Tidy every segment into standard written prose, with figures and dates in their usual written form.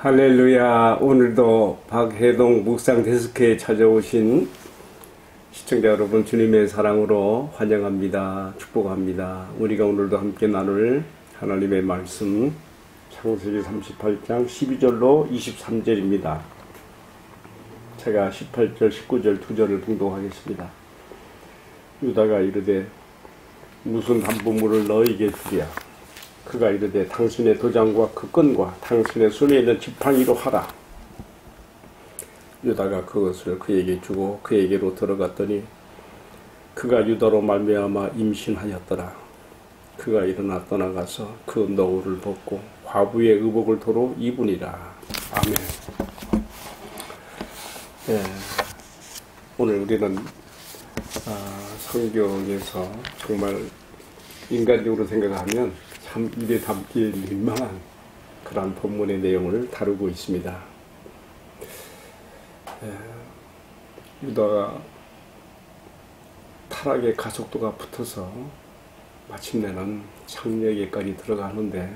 할렐루야. 오늘도 박혜동 묵상 데스크에 찾아오신 시청자 여러분, 주님의 사랑으로 환영합니다. 축복합니다. 우리가 오늘도 함께 나눌 하나님의 말씀, 창세기 38장 12절로 23절입니다. 제가 18절, 19절 두 절을 봉독하겠습니다. 유다가 이르되 무슨 담보물을 너에게 주랴. 그가 이르되 당신의 도장과 그 끈과 당신의 손에 있는 지팡이로 하라. 유다가 그것을 그에게 주고 그에게로 들어갔더니 그가 유다로 말미암아 임신하였더라. 그가 일어나 떠나가서 그 너울을 벗고 과부의 의복을 도로 입으니라. 아멘. 네, 오늘 우리는 성경에서 정말 인간적으로 생각하면 참 입에 담기 민망한 그러한 본문의 내용을 다루고 있습니다. 유다가 타락의 가속도가 붙어서 마침내는 창녀에게까지 들어가는데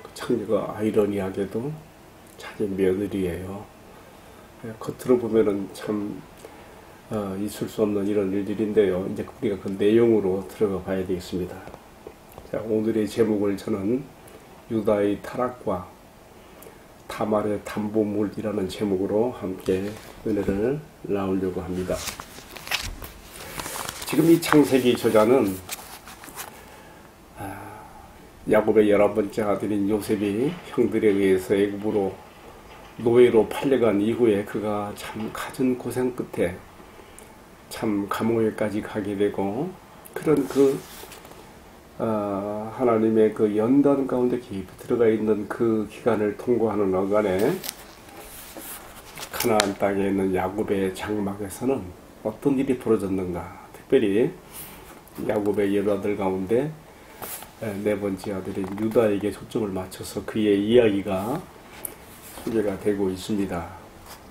그 창녀가 아이러니하게도 자기 며느리예요. 겉으로 보면은 참 있을 수 없는 이런 일들인데요. 이제 우리가 그 내용으로 들어가 봐야 되겠습니다. 자, 오늘의 제목을 저는 유다의 타락과 다말의 담보물이라는 제목으로 함께 은혜를 나누려고 합니다. 지금 이 창세기 저자는 야곱의 11번째 아들인 요셉이 형들에 의해서 애굽으로 노예로 팔려간 이후에 그가 참 갖은 고생 끝에 참 감옥에까지 가게 되고 그런 하나님의 그 연단 가운데 깊이 들어가 있는 그 기간을 통과하는 어간에 가나안 땅에 있는 야곱의 장막에서는 어떤 일이 벌어졌는가. 특별히 야곱의 10아들 가운데 네 번째 아들인 유다에게 초점을 맞춰서 그의 이야기가 소개가 되고 있습니다.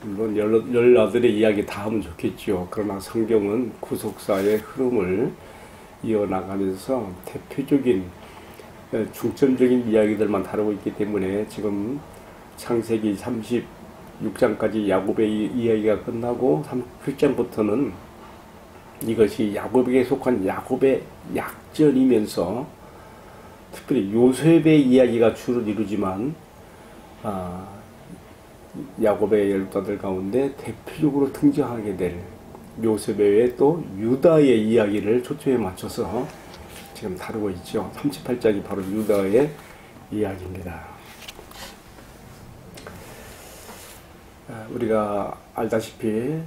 물론 10아들의 이야기 다 하면 좋겠죠. 그러나 성경은 구속사의 흐름을 이어나가면서 대표적인 중점적인 이야기들만 다루고 있기 때문에 지금 창세기 36장까지 야곱의 이야기가 끝나고 37장부터는 이것이 야곱에게 속한 야곱의 약전이면서 특별히 요셉의 이야기가 주를 이루지만 야곱의 12아들 가운데 대표적으로 등장하게 될 요셉 외에 또 유다의 이야기를 초점에 맞춰서 지금 다루고 있죠. 38장이 바로 유다의 이야기입니다. 우리가 알다시피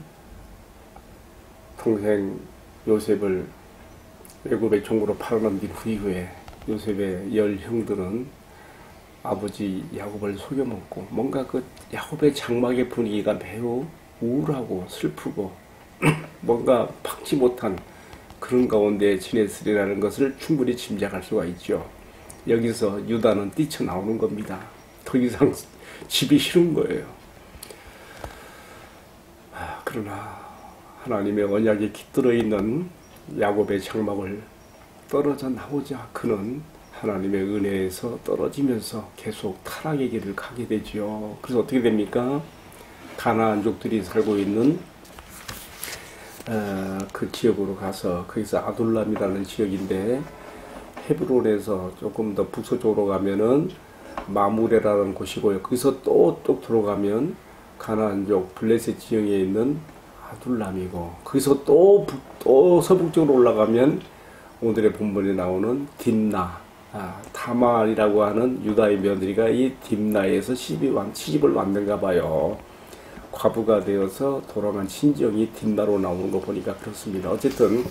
동생 요셉을 애굽의 종으로 팔아넘긴 이후에 요셉의 10형들은 아버지 야곱을 속여먹고 뭔가 그 야곱의 장막의 분위기가 매우 우울하고 슬프고 뭔가 박지 못한 그런 가운데 지냈으리라는 것을 충분히 짐작할 수가 있죠. 여기서 유다는 뛰쳐나오는 겁니다. 더 이상 집이 싫은 거예요. 그러나 하나님의 언약에 깃들어 있는 야곱의 장막을 떨어져 나오자 그는 하나님의 은혜에서 떨어지면서 계속 타락의 길을 가게 되죠. 그래서 어떻게 됩니까? 가나안족들이 살고 있는 그 지역으로 가서 거기서 아둘람이라는 지역인데 헤브론에서 조금 더 북서쪽으로 가면은 마무레라는 곳이고요. 거기서 또 들어가면 가나안족 블레셋 지역에 있는 아둘람이고 거기서 또 서북쪽으로 올라가면 오늘의 본문에 나오는 딥나 다말이라고 하는 유다의 며느리가 이 딥나에서 시집을 왔는가 봐요. 과부가 되어서 돌아간 친정이 딥나로 나오는 거 보니까 그렇습니다. 어쨌든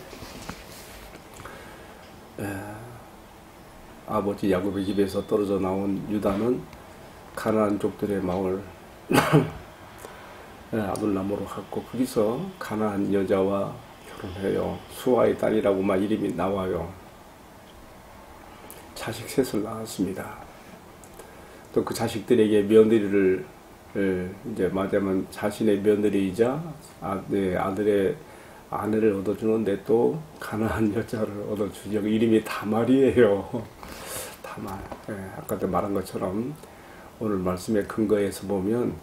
아버지 야곱의 집에서 떨어져 나온 유다는 가나안족들의 마을 아둘람으로 갔고 거기서 가나안 여자와 결혼해요. 수아의 딸이라고만 이름이 나와요. 자식 셋을 낳았습니다. 또 그 자식들에게 며느리를 이제 말하자면 자신의 며느리이자 아들의 아내를 얻어주는데 또 가나안 여자를 얻어주죠. 이름이 다말이에요. 다말. 아까도 말한 것처럼 오늘 말씀의 근거에서 보면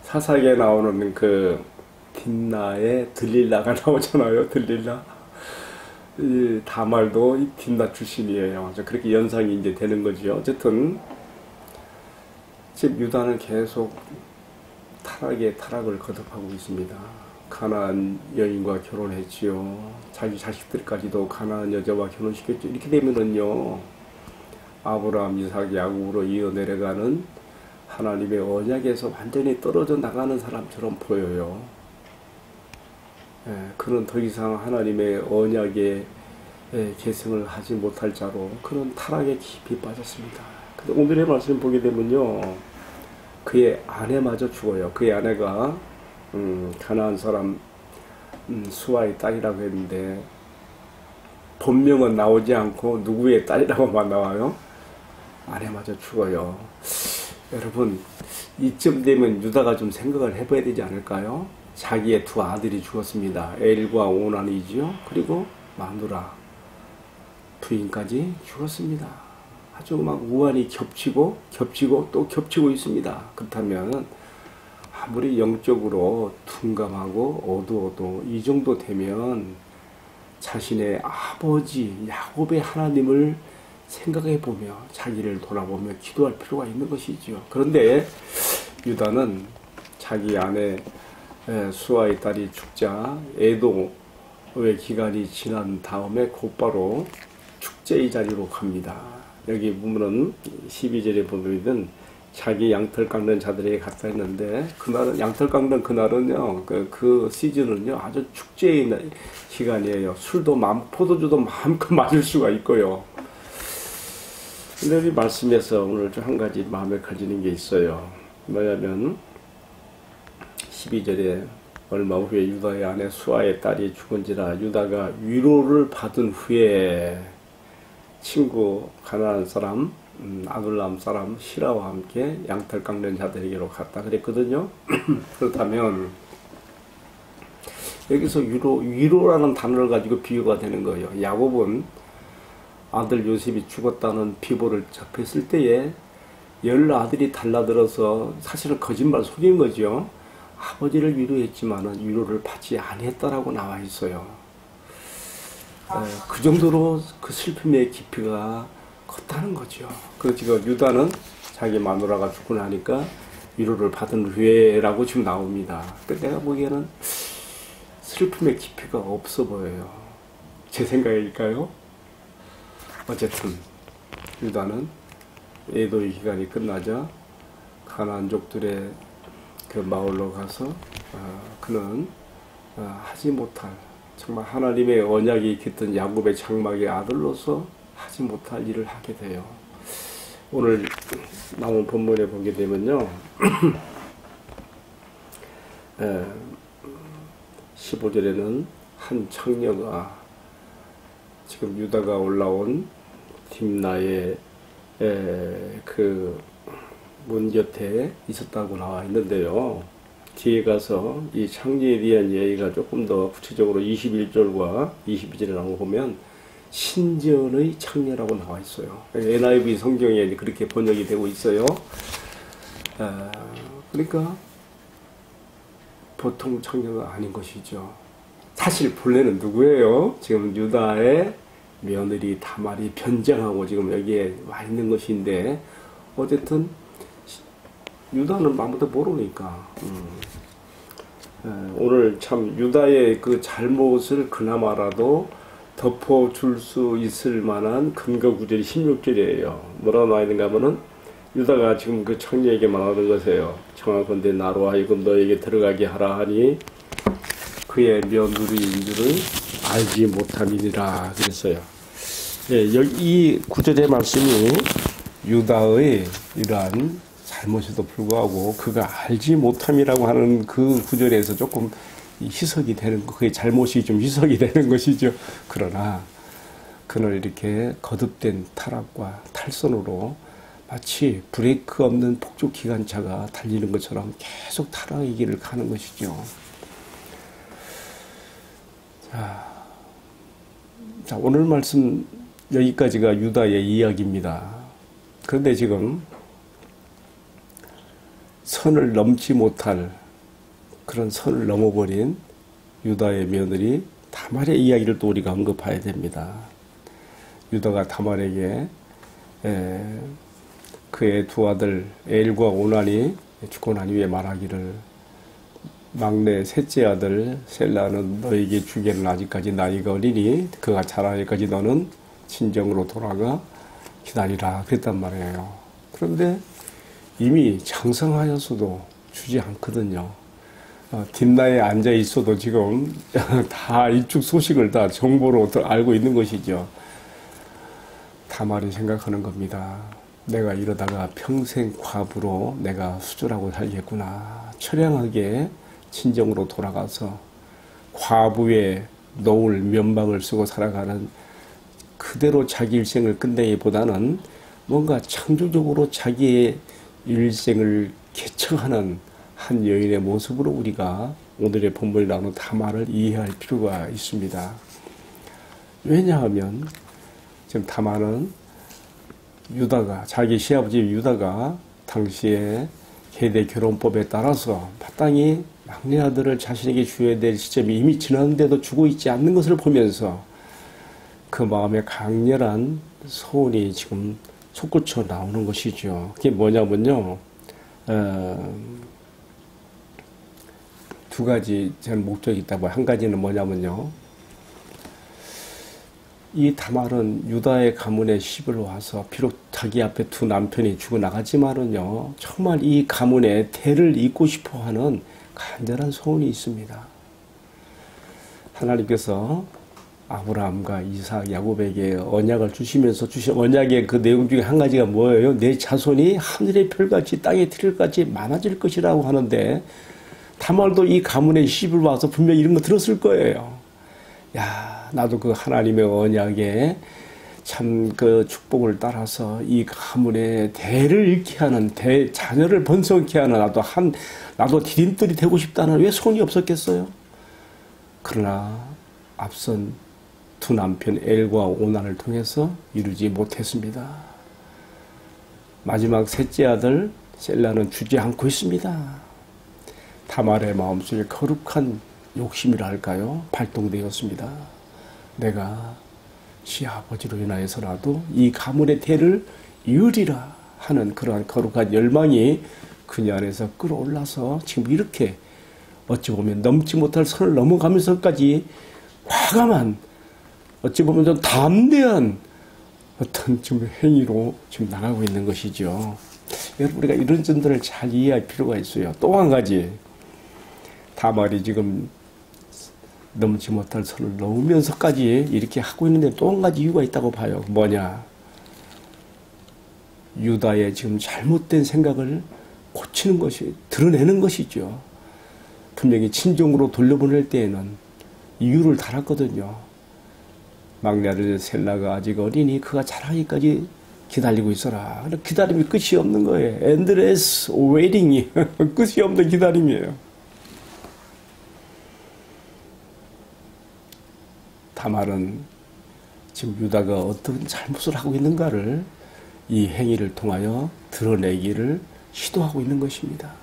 사사기에 나오는 그 딥나의 들릴라가 나오잖아요. 들릴라. 이 다말도 이 딥나 출신이에요. 그렇게 연상이 이제 되는 거죠. 어쨌든 지금 유다는 계속 타락에 타락을 거듭하고 있습니다. 가나안 여인과 결혼했지요. 자기 자식들까지도 가나안 여자와 결혼시켰죠. 이렇게 되면은요, 아브라함, 이삭, 야곱으로 이어 내려가는 하나님의 언약에서 완전히 떨어져 나가는 사람처럼 보여요. 그는 더 이상 하나님의 언약에 계승을 하지 못할 자로 그는 타락에 깊이 빠졌습니다. 근데 오늘의 말씀 보게 되면요, 그의 아내마저 죽어요. 그의 아내가 가나안 사람 수아의 딸이라고 했는데 본명은 나오지 않고 누구의 딸이라고만 나와요. 아내마저 죽어요. 여러분, 이쯤 되면 유다가 좀 생각을 해봐야 되지 않을까요? 자기의 두 아들이 죽었습니다. 엘과 오난이지요. 그리고 마누라 부인까지 죽었습니다. 아주 막 우환이 겹치고 또 겹치고 있습니다. 그렇다면 아무리 영적으로 둔감하고 어두워도 이 정도 되면 자신의 아버지 야곱의 하나님을 생각해보며 자기를 돌아보며 기도할 필요가 있는 것이지요. 그런데 유다는 자기 아내 수아의 딸이 죽자 애도의 기간이 지난 다음에 곧바로 축제의 자리로 갑니다. 여기 보면은 12절에 보면 자기 양털 깎는 자들에게 갔다 했는데, 그날은 양털 깎는 그날은요, 그 시즌은요 아주 축제의 기간이에요. 술도 포도주도 마음껏 마실 수가 있고요. 근데 이 말씀에서 오늘 좀 한 가지 마음에 걸리는 게 있어요. 뭐냐면 12절에 얼마 후에 유다의 아내 수아의 딸이 죽은지라 유다가 위로를 받은 후에 친구 가나안 사람 아둘람 사람 시라와 함께 양털 깎는 자들에게로 갔다 그랬거든요. 그렇다면 여기서 위로라는 단어를 가지고 비유가 되는 거예요. 야곱은 아들 요셉이 죽었다는 비보를 접했을 때에 10아들이 달라들어서 사실은 거짓말 속인 거죠. 아버지를 위로했지만은 위로를 받지 아니했다라고 나와 있어요. 그 정도로 그 슬픔의 깊이가 컸다는 거죠. 그래서 지금 유다는 자기 마누라가 죽고 나니까 위로를 받은 후에라고 지금 나옵니다. 근데 내가 보기에는 슬픔의 깊이가 없어 보여요. 제 생각일까요? 어쨌든 유다는 애도의 기간이 끝나자 가나안족들의 그 마을로 가서 그는 하지 못할, 정말 하나님의 언약이 깃든 야곱의 장막의 아들로서 하지 못할 일을 하게 돼요. 오늘 나온 본문에 보게 되면요, 15절에는 한 청녀가 지금 유다가 올라온 딥나의 그 문 곁에 있었다고 나와 있는데요. 뒤에 가서 이 창녀에 대한 얘기가 조금 더 구체적으로 21절과 22절에 나오고 보면 신전의 창녀라고 나와 있어요. NIV 성경에 그렇게 번역이 되고 있어요. 그러니까 보통 창녀가 아닌 것이죠. 사실 본래는 누구예요? 지금 유다의 며느리 다말이 변장하고 지금 여기에 와 있는 것인데, 어쨌든 유다는 아무도 모르니까 오늘 참 유다의 그 잘못을 그나마라도 덮어줄 수 있을 만한 근거 구절이 16절이에요. 뭐라고 나와 있는가 하면은 유다가 지금 그 청녀에게 말하는 것이에요. 청하건대 나로 하여금 너에게 들어가게 하라 하니 그의 며느리인 줄을 알지 못함이니라 그랬어요. 예, 여기 이 구절의 말씀이 유다의 이러한 잘못에도 불구하고 그가 알지 못함이라고 하는 그 구절에서 조금 희석이 되는, 그의 잘못이 좀 희석이 되는 것이죠. 그러나 그는 이렇게 거듭된 타락과 탈선으로 마치 브레이크 없는 폭죽 기관차가 달리는 것처럼 계속 타락의 길을 가는 것이죠. 자, 오늘 말씀 여기까지가 유다의 이야기입니다. 그런데 지금 선을 넘지 못할 그런 선을 넘어버린 유다의 며느리 다말의 이야기를 또 우리가 언급해야 됩니다. 유다가 다말에게 그의 두 아들 엘과 오난이 죽고 난 후에 말하기를 막내 셋째 아들 셀라는 너에게 주기에는 아직까지 나이가 어리니 그가 자라기까지 너는 친정으로 돌아가 기다리라 그랬단 말이에요. 그런데 이미 장성하였어도 주지 않거든요. 뒷나에 앉아 있어도 지금 다 이쪽 소식을 다 정보로 알고 있는 것이죠. 다말이 생각하는 겁니다. 내가 이러다가 평생 과부로 내가 수절하고 살겠구나. 처량하게 친정으로 돌아가서 과부의 노을 면박을 쓰고 살아가는 그대로 자기 일생을 끝내기보다는 뭔가 창조적으로 자기의 일생을 개척하는 한 여인의 모습으로 우리가 오늘의 본문에 나오는 다말을 이해할 필요가 있습니다. 왜냐하면 지금 다말은 유다가 자기 시아버지 유다가 당시에 계대 결혼법에 따라서 마땅히 막내 아들을 자신에게 주어야 될 시점이 이미 지났는데도 주고 있지 않는 것을 보면서 그 마음에 강렬한 소원이 지금 솟구쳐 나오는 것이죠. 그게 뭐냐면요. 두 가지 저는 목적이 있다고. 한 가지는 뭐냐면요. 이 다말은 유다의 가문에 시집을 와서 비록 자기 앞에 두 남편이 죽어나갔지만은요. 정말 이 가문의 대를 잇고 싶어하는 간절한 소원이 있습니다. 하나님께서 아브라함과 이삭, 야곱에게 언약을 주시면서 주신 언약의 그 내용 중에 한 가지가 뭐예요? 내 자손이 하늘의 별같이 땅의 티끌같이 많아질 것이라고 하는데 다말도 이 가문에 시집을 와서 분명히 이런 거 들었을 거예요. 야, 나도 그 하나님의 언약에 참 그 축복을 따라서 이 가문의 대를 잃게 하는 자녀를 번성케 하는 나도 디딤돌이 되고 싶다는 왜 소원이 없었겠어요? 그러나 앞선 두 남편 엘과 오난을 통해서 이루지 못했습니다. 마지막 셋째 아들 셀라는 주지 않고 있습니다. 다말의 마음속에 거룩한 욕심이라 할까요? 발동되었습니다. 내가 시아버지로 인하여서라도 이 가문의 대를 이으리라 하는 그러한 거룩한 열망이 그녀 안에서 끌어올라서 지금 이렇게 어찌 보면 넘지 못할 선을 넘어가면서까지 과감한 어찌 보면 좀 담대한 어떤 지금 행위로 지금 나가고 있는 것이죠. 여러분 우리가 이런 점들을 잘 이해할 필요가 있어요. 또 한 가지 다말이 지금 넘지 못할 선을 넘으면서까지 이렇게 하고 있는데 또 한 가지 이유가 있다고 봐요. 뭐냐? 유다의 지금 잘못된 생각을 고치는 것이 드러내는 것이죠. 분명히 친정으로 돌려보낼 때에는 이유를 달았거든요. 막내 아들 셀라가 아직 어리니 그가 자라기까지 기다리고 있어라. 기다림이 끝이 없는 거예요. endless waiting이 끝이 없는 기다림이에요. 다말은 지금 유다가 어떤 잘못을 하고 있는가를 이 행위를 통하여 드러내기를 시도하고 있는 것입니다.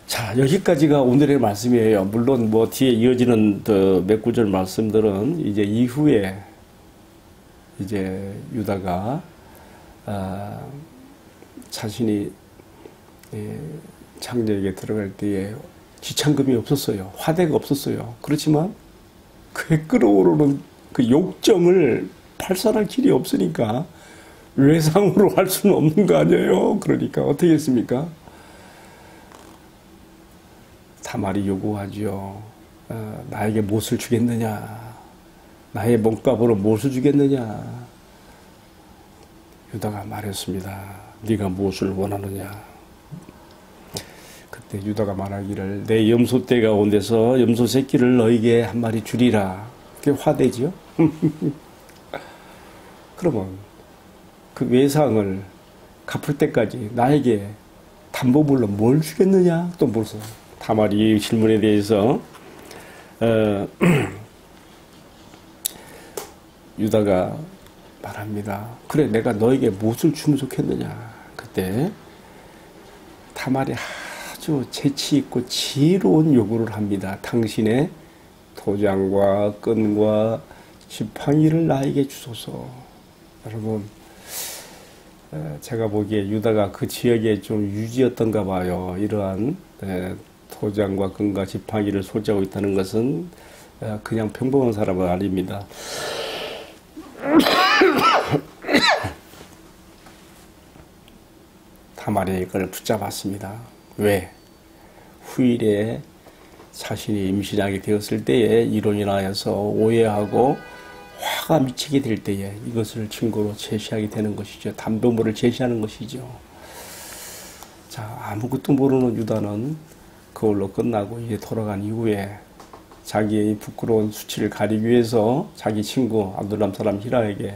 자, 여기까지가 오늘의 말씀이에요. 물론 뭐 뒤에 이어지는 몇 구절 말씀들은 이제 이후에 이제 유다가 자신이 장녀에게 들어갈 때에 지참금이 없었어요. 화대가 없었어요. 그렇지만 그의 끓어오르는 그 욕정을 발산할 길이 없으니까 외상으로 할 수는 없는 거 아니에요. 그러니까 어떻게 했습니까? 다말이 요구하죠. 나에게 무엇을 주겠느냐? 나의 몸값으로 무엇을 주겠느냐? 유다가 말했습니다. 네가 무엇을 원하느냐? 그때 유다가 말하기를 내 염소떼가 온 데서 염소 새끼를 너에게 한 마리 주리라. 그게 화대지요? 그러면 그 외상을 갚을 때까지 나에게 담보물로 뭘 주겠느냐? 또 물어서 다말이 이 질문에 대해서 유다가 말합니다. 그래 내가 너에게 무엇을 주면 좋겠느냐? 그때 때 다말이 아주 재치 있고 지혜로운 요구를 합니다. 당신의 도장과 끈과 지팡이를 나에게 주소서. 여러분, 제가 보기에 유다가 그 지역에 좀 유지였던가 봐요. 이러한 도장과 끈과 지팡이를 소지하고 있다는 것은 그냥 평범한 사람은 아닙니다. 다말이 이걸 붙잡았습니다. 왜? 후일에 자신이 임신하게 되었을 때에 이로 인하여서 오해하고 화가 미치게 될 때에 이것을 증거로 제시하게 되는 것이죠. 담보물을 제시하는 것이죠. 자, 아무것도 모르는 유다는 그걸로 끝나고 이제 돌아간 이후에 자기의 부끄러운 수치를 가리기 위해서 자기 친구 아둘람 사람 히라에게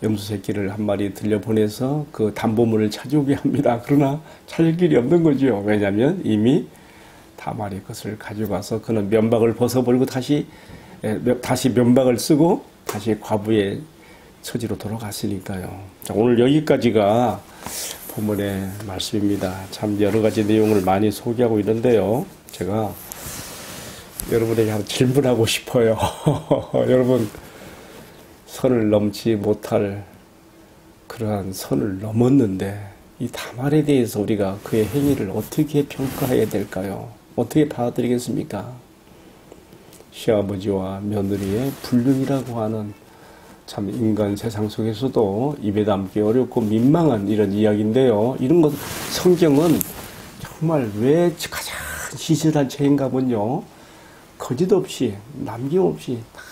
염소 새끼를 한 마리 들려보내서 그 담보물을 찾아오게 합니다. 그러나 찾을 길이 없는 거죠. 왜냐하면 이미 다말이 것을 가져가서 그는 면박을 벗어버리고 다시 면박을 쓰고 다시 과부의 처지로 돌아갔으니까요. 자, 오늘 여기까지가 본문의 말씀입니다. 참 여러 가지 내용을 많이 소개하고 있는데요. 제가 여러분에게 한 질문하고 싶어요. 여러분, 선을 넘지 못할 그러한 선을 넘었는데 이 다말에 대해서 우리가 그의 행위를 어떻게 평가해야 될까요? 어떻게 받아들이겠습니까? 시아버지와 며느리의 불륜이라고 하는 참 인간 세상 속에서도 입에 담기 어렵고 민망한 이런 이야기인데요. 이런 것 성경은 정말 왜 가장 시실한 책인가 보면요. 거짓 없이 남김없이 다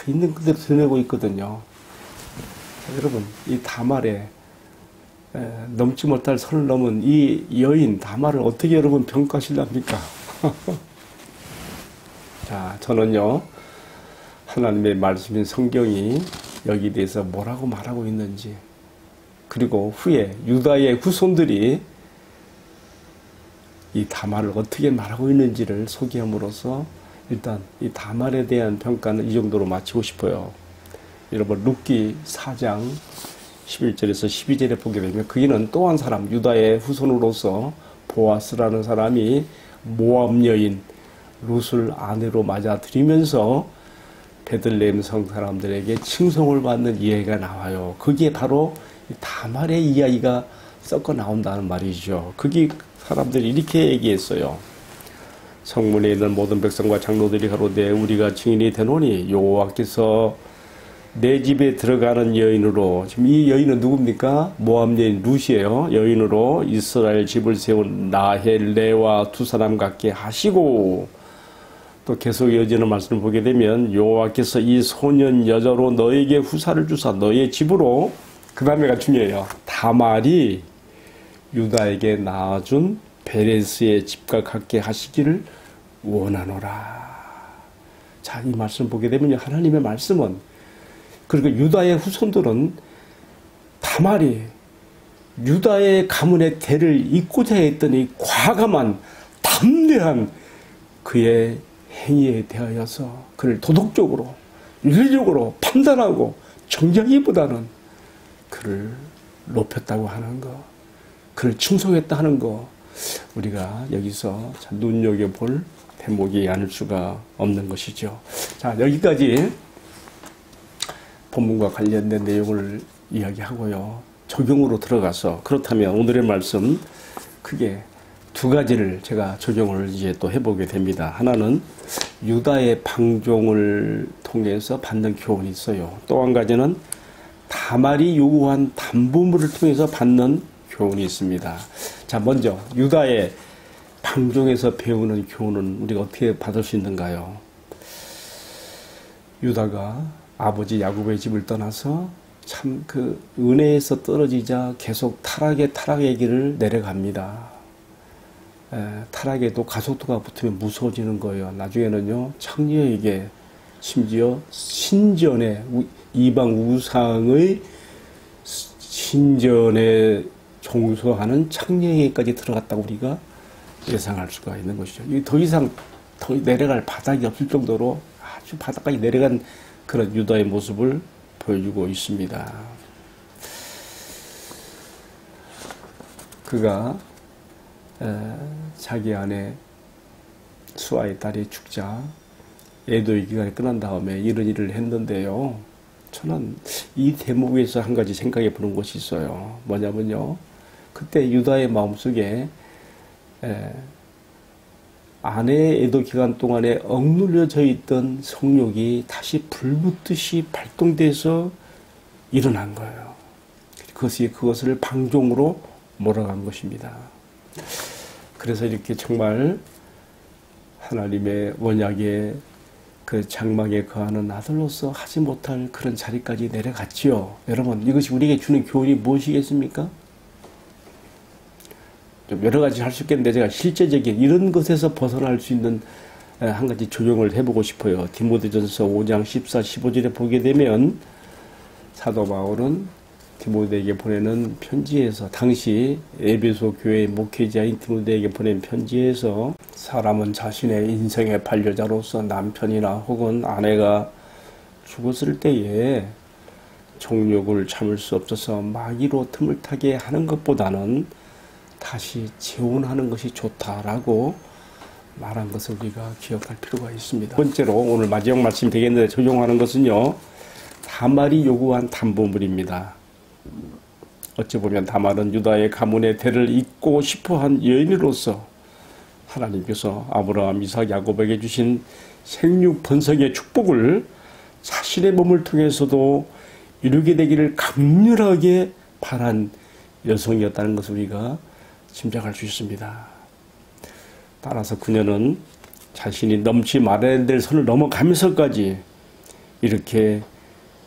있는 그대로 드러내고 있거든요. 자, 여러분, 이 다말에 넘지 못할 선을 넘은 이 여인 다말을 어떻게 여러분 평가하실랍니까? 자, 저는요, 하나님의 말씀인 성경이 여기에 대해서 뭐라고 말하고 있는지, 그리고 후에 유다의 후손들이 이 다말을 어떻게 말하고 있는지를 소개함으로써 일단 이 다말에 대한 평가는 이 정도로 마치고 싶어요. 여러분, 룻기 4장 11절에서 12절에 보게 되면 그이는 또 한 사람, 유다의 후손으로서 보아스라는 사람이 모압 여인 룻을 아내로 맞아들이면서 베들레헴 성 사람들에게 칭송을 받는 이야기가 나와요. 그게 바로 다말의 이야기가 섞어 나온다는 말이죠. 그게 사람들이 이렇게 얘기했어요. 성문에 있는 모든 백성과 장로들이 가로되 우리가 증인이 되노니 여호와께서 내 집에 들어가는 여인으로, 지금 이 여인은 누굽니까? 모압 여인 룻이에요. 여인으로 이스라엘 집을 세운 라헬, 레와 두 사람 같게 하시고, 또 계속 이어지는 말씀을 보게 되면 여호와께서 이 소년 여자로 너에게 후사를 주사 너의 집으로, 그 다음에가 중요해요. 다말이 유다에게 낳아준 베레스의 집과 같게 하시기를 원하노라. 자, 이 말씀 보게 되면 하나님의 말씀은, 그리고 유다의 후손들은 다말이 유다의 가문의 대를 잇고자 했던 이 과감한 담대한 그의 행위에 대하여서 그를 도덕적으로 윤리적으로 판단하고 정죄하기보다는 그를 높였다고 하는 것, 그를 칭송했다 하는 것, 우리가 여기서 눈여겨볼 대목이 아닐 수가 없는 것이죠. 자, 여기까지 본문과 관련된 내용을 이야기하고요. 적용으로 들어가서, 그렇다면 오늘의 말씀 크게 두 가지를 제가 적용을 이제 또 해보게 됩니다. 하나는 유다의 방종을 통해서 받는 교훈이 있어요. 또 한 가지는 다말이 요구한 담보물을 통해서 받는 교훈이 있습니다. 자, 먼저 유다의 방종에서 배우는 교훈은 우리가 어떻게 받을 수 있는가요? 유다가 아버지 야곱의 집을 떠나서 참 그 은혜에서 떨어지자 계속 타락의 길을 내려갑니다. 타락에도 가속도가 붙으면 무서워지는 거예요. 나중에는요, 창녀에게, 심지어 신전에, 이방 우상의 신전에 종소하는 창녀에게까지 들어갔다고 우리가 예상할 수가 있는 것이죠. 더 이상 더 내려갈 바닥이 없을 정도로 아주 바닥까지 내려간 그런 유다의 모습을 보여주고 있습니다. 그가 자기 아내 수아의 딸이 죽자 애도의 기간이 끝난 다음에 이런 일을 했는데요. 저는 이 대목에서 한 가지 생각해 보는 것이 있어요. 뭐냐면요. 그때 유다의 마음속에 아내의 애도 기간 동안에 억눌려져 있던 성욕이 다시 불붙듯이 발동돼서 일어난 거예요. 그것을 방종으로 몰아간 것입니다. 그래서 이렇게 정말 하나님의 언약의 그 장막에 거하는 아들로서 하지 못할 그런 자리까지 내려갔지요. 여러분, 이것이 우리에게 주는 교훈이 무엇이겠습니까? 좀 여러 가지 할 수 있겠는데 제가 실제적인 이런 것에서 벗어날 수 있는 한 가지 조정을 해보고 싶어요. 디모데전서 5장 14, 15절에 보게 되면 사도 바울은 디모데에게 보내는 편지에서 당시 에베소 교회의 목회자인 디모데에게 보낸 편지에서 사람은 자신의 인생의 반려자로서 남편이나 혹은 아내가 죽었을 때에 정욕을 참을 수 없어서 마귀로 틈을 타게 하는 것보다는 다시 재혼하는 것이 좋다라고 말한 것을 우리가 기억할 필요가 있습니다. 두 번째로 오늘 마지막 말씀이 되겠는데 적용하는 것은요. 다말이 요구한 담보물입니다. 어찌 보면 다말은 유다의 가문의 대를 잇고 싶어한 여인으로서 하나님께서 아브라함, 이삭, 야곱에게 주신 생육 번성의 축복을 자신의 몸을 통해서도 이루게 되기를 강렬하게 바란 여성이었다는 것을 우리가 짐작할 수 있습니다. 따라서 그녀는 자신이 넘지 말아야 될 선을 넘어가면서까지 이렇게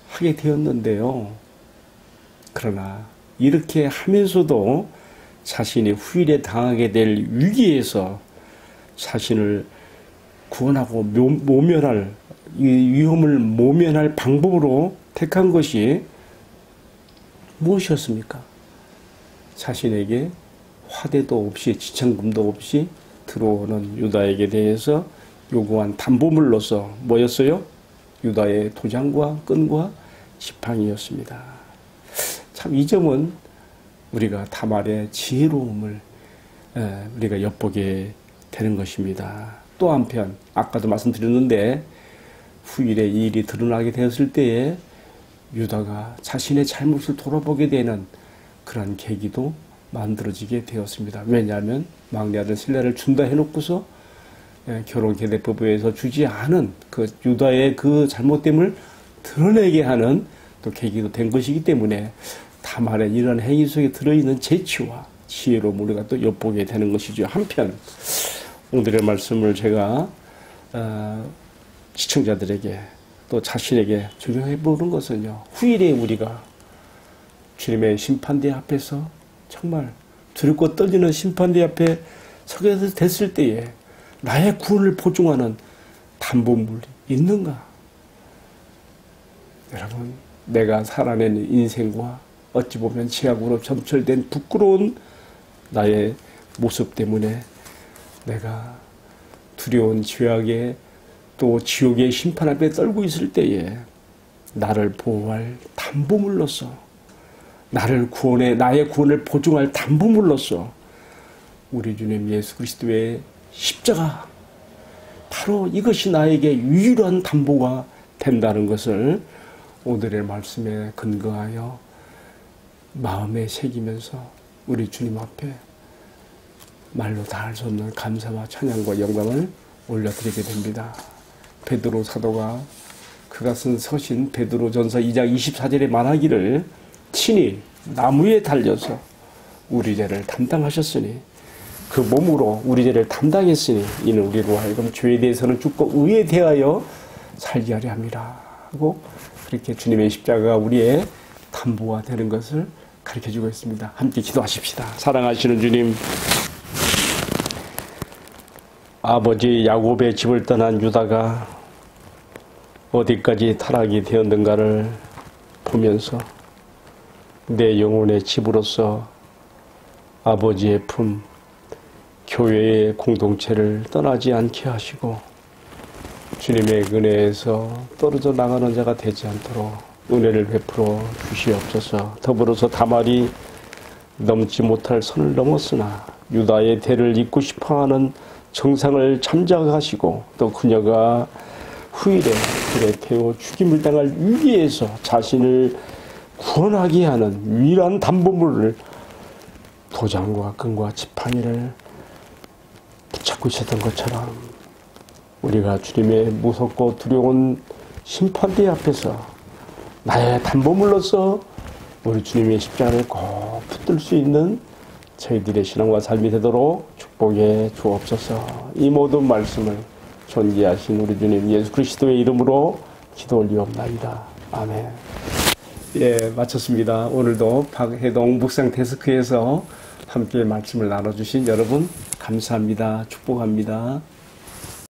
하게 되었는데요. 그러나 이렇게 하면서도 자신이 후일에 당하게 될 위기에서 자신을 구원하고 모면할, 이 위험을 모면할 방법으로 택한 것이 무엇이었습니까? 자신에게 화대도 없이 지참금도 없이 들어오는 유다에게 대해서 요구한 담보물로서 뭐였어요? 유다의 도장과 끈과 지팡이였습니다. 참 이 점은 우리가 다말의 지혜로움을 우리가 엿보게 되는 것입니다. 또 한편 아까도 말씀드렸는데 후일에 이 일이 드러나게 되었을 때에 유다가 자신의 잘못을 돌아보게 되는 그런 계기도 만들어지게 되었습니다. 왜냐하면 막내 아들 실레를 준다 해놓고서 결혼 계대법에서 주지 않은 그 유다의 그 잘못됨을 드러내게 하는 또 계기도 된 것이기 때문에 다말의 이런 행위 속에 들어있는 재치와 지혜로 우리가 또 엿보게 되는 것이죠. 한편 오늘의 말씀을 제가 시청자들에게 또 자신에게 적용해 보는 것은요. 후일에 우리가 주님의 심판대 앞에서 정말 두렵고 떨리는 심판대 앞에 서게 됐을 때에 나의 구원을 보증하는 담보물이 있는가? 여러분, 내가 살아낸 인생과 어찌 보면 죄악으로 점철된 부끄러운 나의 모습 때문에 내가 두려운 죄악의 또 지옥의 심판 앞에 떨고 있을 때에 나를 보호할 담보물로서 나를 구원해 나의 구원을 보증할 담보물로서 우리 주님 예수 그리스도의 십자가 바로 이것이 나에게 유일한 담보가 된다는 것을 오늘의 말씀에 근거하여 마음에 새기면서 우리 주님 앞에 말로 다 할 수 없는 감사와 찬양과 영광을 올려드리게 됩니다. 베드로 사도가 그가 쓴 서신 베드로전서 2장 24절에 말하기를 친히 나무에 달려서 우리 죄를 담당하셨으니 그 몸으로 우리 죄를 담당했으니 이는 우리로 하여금 죄에 대해서는 죽고 의에 대하여 살게 하려 함이라 하고 그렇게 주님의 십자가가 우리의 담보가 되는 것을 가르쳐주고 있습니다. 함께 기도하십시다. 사랑하시는 주님, 아버지 야곱의 집을 떠난 유다가 어디까지 타락이 되었는가를 보면서 내 영혼의 집으로서 아버지의 품, 교회의 공동체를 떠나지 않게 하시고 주님의 은혜에서 떨어져 나가는 자가 되지 않도록 은혜를 베풀어 주시옵소서. 더불어서 다말이 넘지 못할 선을 넘었으나 유다의 대를 잇고 싶어하는 정상을 잠적하시고 또 그녀가 후일에 불에 태워 죽임을 당할 위기에서 자신을 구원하게 하는 유일한 담보물을 도장과 끈과 지팡이를 붙잡고 있었던 것처럼 우리가 주님의 무섭고 두려운 심판대 앞에서 나의 담보물로서 우리 주님의 십자가를 꼭 붙들 수 있는 저희들의 신앙과 삶이 되도록 축복해 주옵소서. 이 모든 말씀을 존귀하신 우리 주님 예수 그리스도의 이름으로 기도 올리옵나이다. 아멘. 예, 마쳤습니다. 오늘도 박해동 묵상 데스크에서 함께 말씀을 나눠주신 여러분 감사합니다. 축복합니다.